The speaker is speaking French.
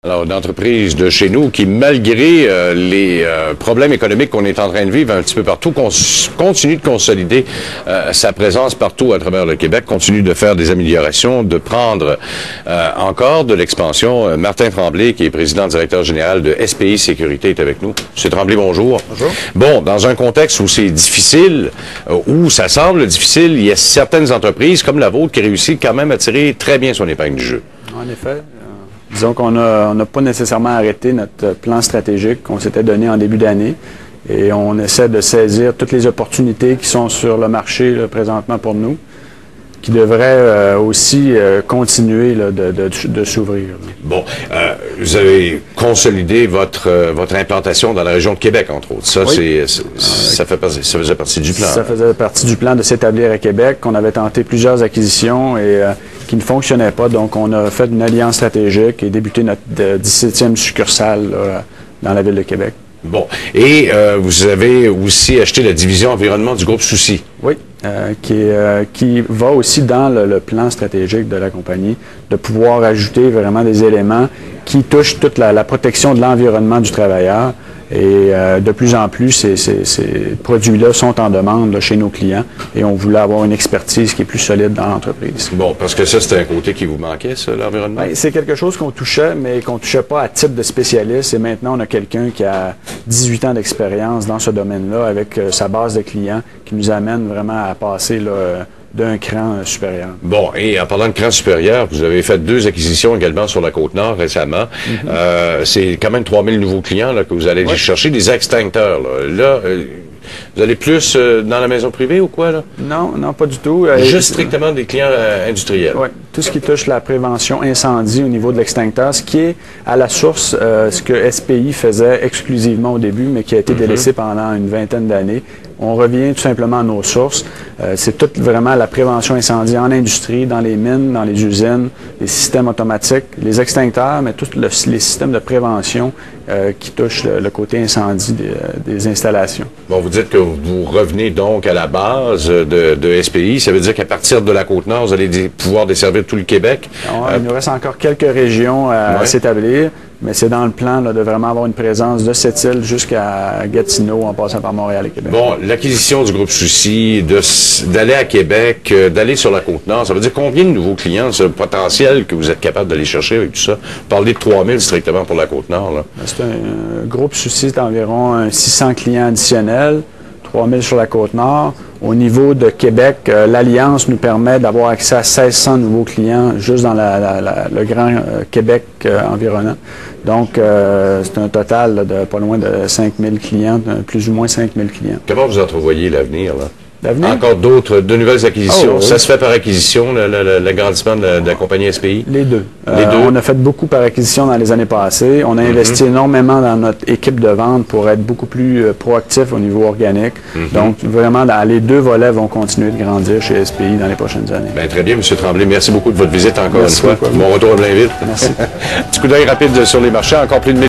Alors, une entreprise de chez nous qui, malgré les problèmes économiques qu'on est en train de vivre un petit peu partout, continue de consolider sa présence partout à travers le Québec, continue de faire des améliorations, de prendre encore de l'expansion. Martin Tremblay, qui est président directeur général de SPI Sécurité, est avec nous. Monsieur Tremblay, bonjour. Bonjour. Bon, dans un contexte où c'est difficile, où ça semble difficile, il y a certaines entreprises comme la vôtre qui réussissent quand même à tirer très bien son épingle du jeu. En effet. Disons qu'on n'a pas nécessairement arrêté notre plan stratégique qu'on s'était donné en début d'année et on essaie de saisir toutes les opportunités qui sont sur le marché là, présentement pour nous, qui devraient aussi continuer là, de s'ouvrir. Bon, vous avez consolidé votre implantation dans la région de Québec, entre autres. Ça, oui. Ça faisait partie du plan. Ça faisait partie du plan de s'établir à Québec. On avait tenté plusieurs acquisitions et qui ne fonctionnaient pas. Donc, on a fait une alliance stratégique et débuté notre 17e succursale là, dans la ville de Québec. Bon. Et vous avez aussi acheté la division environnement du groupe Souci. Oui, qui va aussi dans le plan stratégique de la compagnie, de pouvoir ajouter vraiment des éléments qui touchent toute la protection de l'environnement du travailleur. Et de plus en plus, ces produits-là sont en demande là, chez nos clients et on voulait avoir une expertise qui est plus solide dans l'entreprise. Bon, parce que ça, c'était un côté qui vous manquait, ça, l'environnement? Ben, c'est quelque chose qu'on touchait, mais qu'on ne touchait pas à titre de spécialiste. Et maintenant, on a quelqu'un qui a 18 ans d'expérience dans ce domaine-là avec sa base de clients qui nous amène vraiment à passer là, d'un cran supérieur. Bon, et en parlant de cran supérieur, vous avez fait 2 acquisitions également sur la Côte-Nord récemment. C'est quand même 3000 nouveaux clients là, que vous allez chercher, des extincteurs. Là, vous allez plus dans la maison privée ou quoi, là? Non, non, pas du tout. Juste strictement des clients industriels. Oui, tout ce qui touche la prévention incendie au niveau de l'extincteur, ce qui est à la source ce que SPI faisait exclusivement au début, mais qui a été délaissé pendant une vingtaine d'années. On revient tout simplement à nos sources. C'est toute vraiment la prévention incendie en industrie, dans les mines, dans les usines, les systèmes automatiques, les extincteurs, mais tous les systèmes de prévention qui touchent le côté incendie des installations. Bon, vous dites que vous revenez donc à la base de SPI. Ça veut dire qu'à partir de la Côte-Nord, vous allez pouvoir desservir tout le Québec? Il nous reste encore quelques régions à s'établir. Mais c'est dans le plan là, de vraiment avoir une présence de cette île jusqu'à Gatineau en passant par Montréal et Québec. Bon, l'acquisition du groupe Souci, d'aller à Québec, d'aller sur la Côte-Nord, ça veut dire combien de nouveaux clients potentiels que vous êtes capable d'aller chercher avec tout ça? Vous parlez de 3000 strictement pour la Côte-Nord. C'est un groupe Souci, c'est environ 600 clients additionnels, 3000 sur la Côte-Nord. Au niveau de Québec, l'Alliance nous permet d'avoir accès à 1600 nouveaux clients juste dans le grand Québec environnant. Donc, c'est un total là, de pas loin de 5000 clients, plus ou moins 5000 clients. Comment vous entrevoyez l'avenir, là? L'avenir? Encore de nouvelles acquisitions. Ça se fait par acquisition, l'agrandissement de la compagnie SPI? Les deux. On a fait beaucoup par acquisition dans les années passées. On a investi énormément dans notre équipe de vente pour être beaucoup plus proactif au niveau organique. Donc, vraiment, les deux volets vont continuer de grandir chez SPI dans les prochaines années. Bien, très bien, M. Tremblay. Merci beaucoup de votre visite encore une fois. Bon retour à Blainville. Merci. Petit coup d'œil rapide sur les marchés. Encore plus de